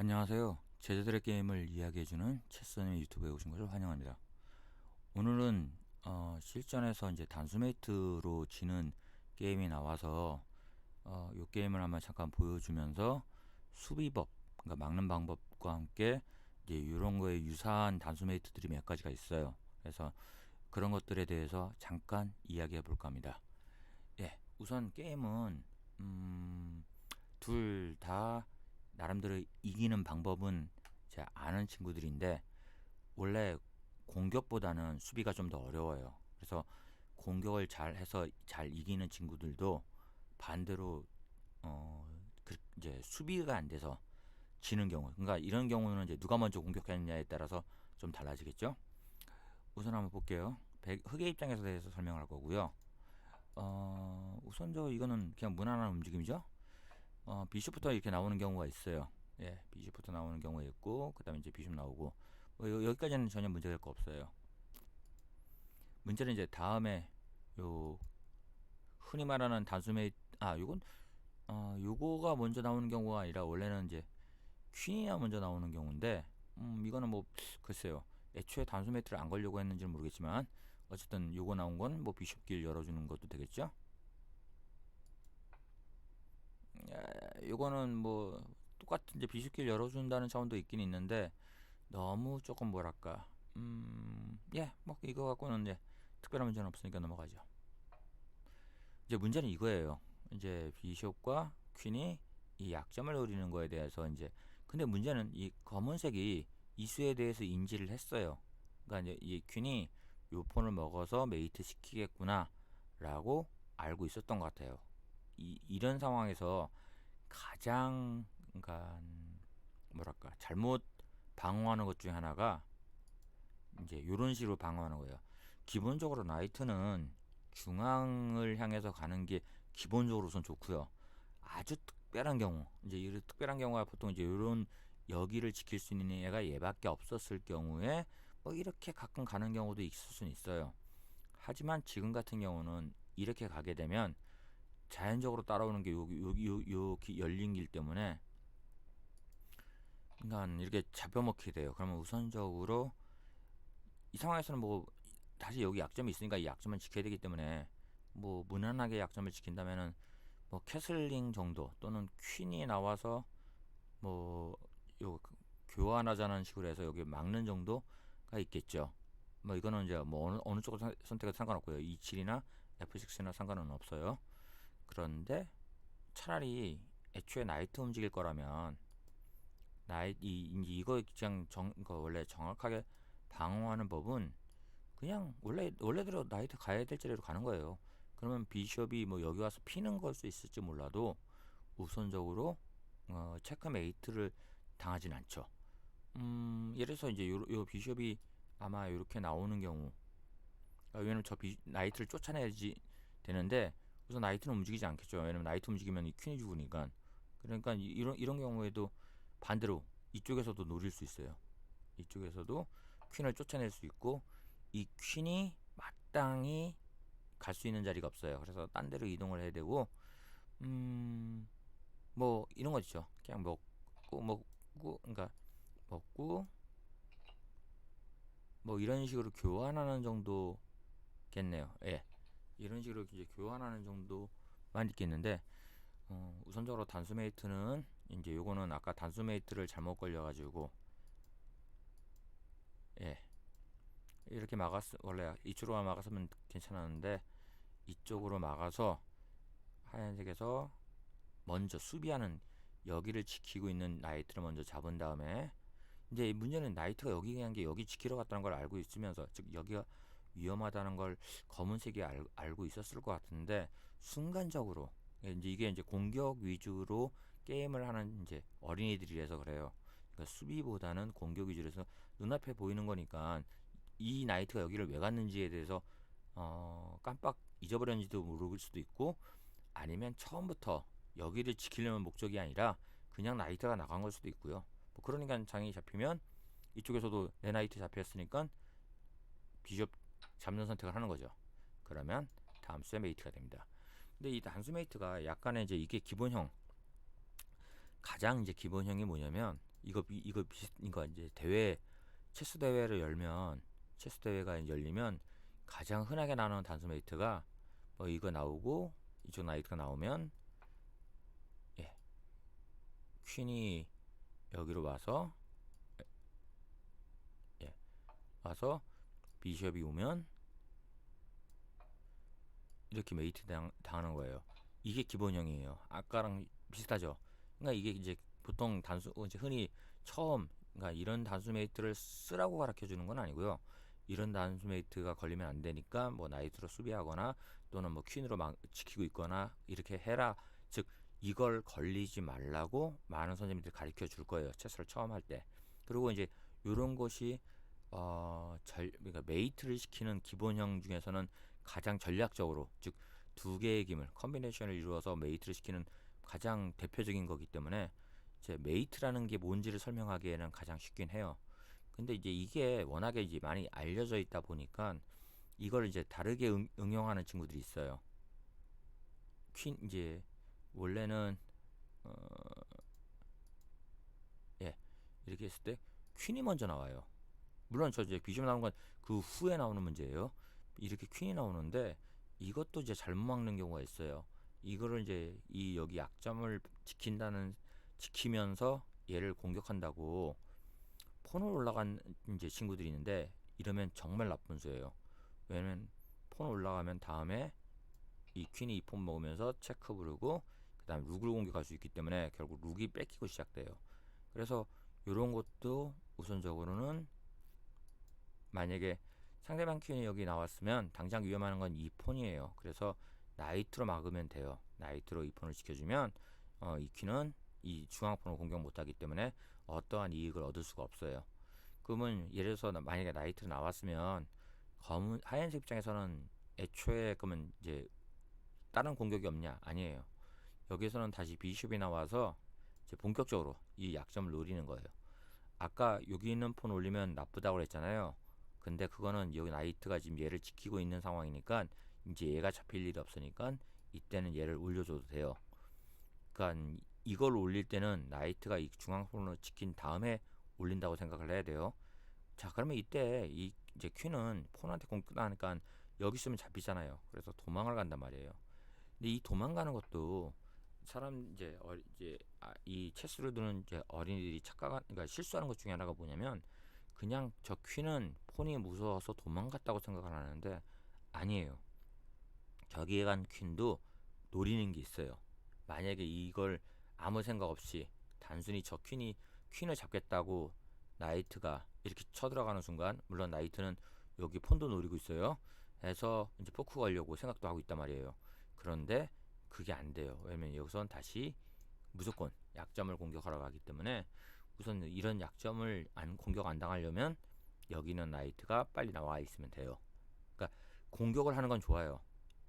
안녕하세요. 제자들의 게임을 이야기해주는 채써님의 유튜브에 오신 것을 환영합니다. 오늘은 실전에서 이제 단수메이트로 지는 게임이 나와서 이 게임을 한번 잠깐 보여주면서 수비법, 그러니까 막는 방법과 함께 이제 이런 거에 유사한 단수메이트들이 몇 가지가 있어요. 그래서 그런 것들에 대해서 잠깐 이야기해 볼까 합니다. 예, 우선 게임은 둘 다 나름대로 이기는 방법은 제가 아는 친구들인데 원래 공격보다는 수비가 좀 더 어려워요. 그래서 공격을 잘 해서 잘 이기는 친구들도 반대로 이제 수비가 안 돼서 지는 경우, 그러니까 이런 경우는 이제 누가 먼저 공격했느냐에 따라서 좀 달라지겠죠. 우선 한번 볼게요. 흑의 입장에서 대해서 설명할 거고요. 우선 이거는 그냥 무난한 움직임이죠. 비숍부터 이렇게 나오는 경우가 있어요. 예, 비숍부터 나오는 경우가 있고, 그 다음에 이제 비숍 나오고, 여기까지는 전혀 문제될 거 없어요. 문제는 이제 다음에, 요, 흔히 말하는 단숨에, 요거가 먼저 나오는 경우가 아니라, 원래는 이제, 퀸이 먼저 나오는 경우인데, 이거는 뭐, 글쎄요. 애초에 단수 매트를 안 걸려고 했는지는 모르겠지만, 어쨌든 요거 나온 건 뭐 비숍길 열어주는 것도 되겠죠? 요거는 뭐, 똑같은 이제 비숍길 열어준다는 차원도 있긴 있는데, 너무 조금 뭐랄까 예, 뭐 이거 갖고는 이제 특별한 문제는 없으니까 넘어가죠. 이제 문제는 이거예요. 이제 비숍과 퀸이 이 약점을 노리는 거에 대해서 이제, 근데 문제는 이 검은색이 이수에 대해서 인지를 했어요. 그러니까 이제 이 퀸이 요 폰을 먹어서 메이트 시키겠구나 라고 알고 있었던 것 같아요. 이런 상황에서 가장, 그러니까 뭐랄까, 잘못 방어하는 것 중에 하나가 이제 이런 식으로 방어하는 거예요. 기본적으로 나이트는 중앙을 향해서 가는 게 기본적으로 우선 좋고요. 아주 특별한 경우, 이제 이 특별한 경우가 보통 이제 이런 여기를 지킬 수 있는 애가 얘밖에 없었을 경우에 뭐 이렇게 가끔 가는 경우도 있을 수는 있어요. 하지만 지금 같은 경우는 이렇게 가게 되면 자연적으로 따라오는 게 요 열린 길 때문에, 그러니까 이렇게 잡혀먹게 돼요. 그러면 우선적으로 이 상황에서는 뭐 다시 여기 약점이 있으니까 이 약점을 지켜야 되기 때문에 뭐 무난하게 약점을 지킨다면은 뭐 캐슬링 정도 또는 퀸이 나와서 뭐 요 교환하자는 식으로 해서 여기 막는 정도가 있겠죠. 뭐 이거는 이제 뭐 어느 쪽을 선택해도 상관없고요. E7이나 F6나 상관은 없어요. 그런데 차라리 애초에 나이트 움직일 거라면 이거 그냥 원래 정확하게 방어하는 법은 그냥 원래대로 나이트 가야 될 자리로 가는 거예요. 그러면 비숍이 뭐 여기 와서 피는 걸 수 있을지 몰라도 우선적으로 체크메이트를 당하진 않죠. 예를 들어서 이제 요 비숍이 아마 이렇게 나오는 경우, 왜냐면 나이트를 쫓아내야지 되는데 우선 나이트는 움직이지 않겠죠. 왜냐면 나이트 움직이면 이 퀸이 죽으니까. 그러니까 이런 경우에도 반대로 이쪽에서도 노릴 수 있어요. 이쪽에서도 퀸을 쫓아낼 수 있고, 이 퀸이 마땅히 갈 수 있는 자리가 없어요. 그래서 딴 데로 이동을 해야 되고, 뭐 이런 거 있죠. 그냥 먹고, 그러니까 먹고 뭐 이런 식으로 교환하는 정도겠네요. 예, 이런 식으로 이제 교환하는 정도만 있겠는데, 우선적으로 단수메이트는 이제 요거는 아까 단수메이트를 잘못 걸려가지고, 예, 이렇게 원래 이쪽으로 막았으면 괜찮았는데 이쪽으로 막아서 하얀색에서 먼저 수비하는, 여기를 지키고 있는 나이트를 먼저 잡은 다음에, 이제 문제는 나이트가 여기 그냥 게 여기 지키러 갔다는 걸 알고 있으면서, 즉 여기가 위험하다는 걸 검은색이 알고 있었을 것 같은데, 순간적으로 이제 이게 이제 공격 위주로 게임을 하는 이제 어린이들이라서 그래요. 그러니까 수비보다는 공격 위주로서 눈앞에 보이는 거니까 이 나이트가 여기를 왜 갔는지에 대해서 깜빡 잊어버렸는지도 모를 수도 있고, 아니면 처음부터 여기를 지키려는 목적이 아니라 그냥 나이트가 나간 걸 수도 있고요. 뭐 그러니까 장이 잡히면 이쪽에서도 내 나이트 잡혔으니까 비숍 잡는 선택을 하는 거죠. 그러면 다음 수에 메이트가 됩니다. 근데 이 단수 메이트가 약간의 이제 이게 기본형, 가장 이제 기본형이 뭐냐면 이거 비슷 이거 이제 대회 체스 대회를 열면 체스 대회가 열리면 가장 흔하게 나오는 단수 메이트가 뭐 이거 나오고 이쪽 나이트가 나오면 예, 퀸이 여기로 와서 예, 와서 비숍이 오면 이렇게 메이트 당하는 거예요. 이게 기본형이에요. 아까랑 비슷하죠. 그러니까 이게 이제 보통 단수 이제 흔히 처음 그러니까 이런 단수 메이트를 쓰라고 가르쳐 주는 건 아니고요. 이런 단수 메이트가 걸리면 안 되니까 뭐 나이트로 수비하거나 또는 뭐 퀸으로 막 지키고 있거나 이렇게 해라. 즉 이걸 걸리지 말라고 많은 선생님들이 가르쳐 줄 거예요. 체스를 처음 할 때. 그리고 이제 이런 것이 그러니까 메이트를 시키는 기본형 중에서는 가장 전략적으로 즉 두 개의 기물 컨비네이션을 이루어서 메이트를 시키는 가장 대표적인 거기 때문에 이제 메이트라는 게 뭔지를 설명하기에는 가장 쉽긴 해요. 근데 이제 이게 워낙에 이제 많이 알려져 있다 보니까 이걸 이제 다르게 응용하는 친구들이 있어요. 퀸 이제 원래는 어, 예 이렇게 했을 때 퀸이 먼저 나와요. 물론 저 이제 비숍 나오는 건 그 후에 나오는 문제예요. 이렇게 퀸이 나오는데 이것도 이제 잘못 막는 경우가 있어요. 이거를 이제 이 여기 약점을 지키면서 얘를 공격한다고 폰으로 올라간 이제 친구들이 있는데 이러면 정말 나쁜 수예요. 왜냐면 폰 올라가면 다음에 이 퀸이 이 폰 먹으면서 체크 부르고 그다음 룩을 공격할 수 있기 때문에 결국 룩이 뺏기고 시작돼요. 그래서 이런 것도 우선적으로는 만약에 상대방 퀸이 여기 나왔으면 당장 위험한 건 이 폰이에요. 그래서 나이트로 막으면 돼요. 나이트로 이 폰을 지켜주면 이 퀸은 이 중앙폰을 공격 못하기 때문에 어떠한 이익을 얻을 수가 없어요. 그러면 예를 들어서 만약에 나이트로 나왔으면 검은 하얀색 입장에서는 애초에 그러면 이제 다른 공격이 없냐? 아니에요. 여기서는 다시 비숍이 나와서 이제 본격적으로 이 약점을 노리는 거예요. 아까 여기 있는 폰 올리면 나쁘다고 그랬잖아요. 근데 그거는 여기 나이트가 지금 얘를 지키고 있는 상황이니까 이제 얘가 잡힐 일이 없으니까 이때는 얘를 올려줘도 돼요. 그러니까 이걸 올릴 때는 나이트가 이 중앙폰을 지킨 다음에 올린다고 생각을 해야 돼요. 자, 그러면 이때 이 이제 퀸은 폰한테 공격하니까 여기 있으면 잡히잖아요. 그래서 도망을 간단 말이에요. 근데 이 도망가는 것도 사람 이 체스를 두는 이제 어린이들이 그러니까 실수하는 것 중에 하나가 뭐냐면 그냥 저 퀸은 폰이 무서워서 도망갔다고 생각을 하는데 아니에요. 저기에 간 퀸도 노리는 게 있어요. 만약에 이걸 아무 생각 없이 단순히 저 퀸을 잡겠다고 나이트가 이렇게 쳐들어가는 순간 물론 나이트는 여기 폰도 노리고 있어요. 해서 이제 포크 걸려고 생각도 하고 있단 말이에요. 그런데 그게 안 돼요. 왜냐면 여기선 다시 무조건 약점을 공격하러 가기 때문에 우선 이런 약점을 공격 안 당하려면 여기는 나이트가 빨리 나와 있으면 돼요. 그러니까 공격을 하는 건 좋아요.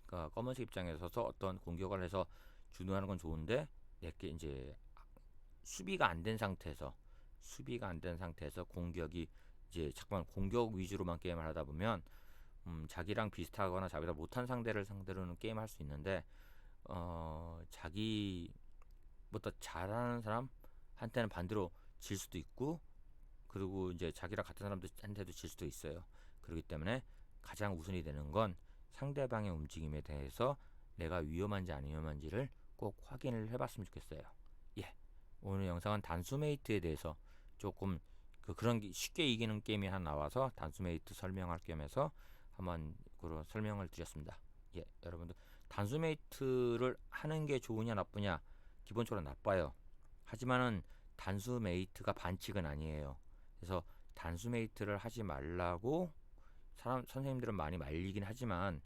그러니까 검은색 입장에 서서 어떤 공격을 해서 주도하는 건 좋은데 내게 이제 수비가 안 된 상태에서 공격이 이제 잠깐 공격 위주로만 게임을 하다 보면 자기랑 비슷하거나 자기보다 못한 상대를 상대로는 게임할 수 있는데 자기보다 잘하는 사람한테는 반대로 질 수도 있고 그리고 이제 자기랑 같은 사람들한테도 질 수도 있어요. 그렇기 때문에 가장 우선이 되는 건 상대방의 움직임에 대해서 내가 위험한지 안 위험한지를 꼭 확인을 해봤으면 좋겠어요. 예, 오늘 영상은 단수메이트에 대해서 조금 그런 쉽게 이기는 게임이 하나 나와서 단수메이트 설명할 겸해서 한번 그런 설명을 드렸습니다. 예, 여러분들 단수메이트를 하는 게 좋으냐 나쁘냐 기본적으로 나빠요. 하지만은 단수메이트가 반칙은 아니에요. 그래서 단수메이트를 하지 말라고 선생님들은 많이 말리긴 하지만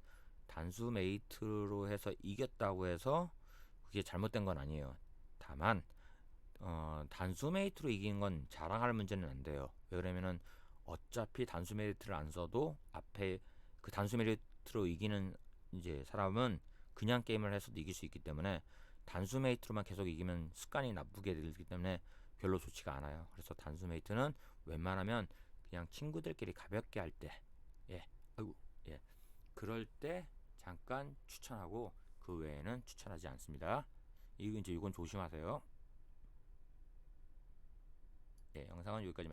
단수메이트로 해서 이겼다고 해서 그게 잘못된 건 아니에요. 다만 단수메이트로 이기는 건 자랑할 문제는 안 돼요. 왜 그러면은 어차피 단수메이트를 안 써도 앞에 그 단수메이트로 이기는 이제 사람은 그냥 게임을 해서도 이길 수 있기 때문에 단수메이트로만 계속 이기면 습관이 나쁘게 되기 때문에 별로 좋지가 않아요. 그래서 단수메이트는 웬만하면 그냥 친구들끼리 가볍게 할 때, 예, 아이고, 예, 그럴 때 잠깐 추천하고 그 외에는 추천하지 않습니다. 이건 조심하세요. 영상은 여기까지.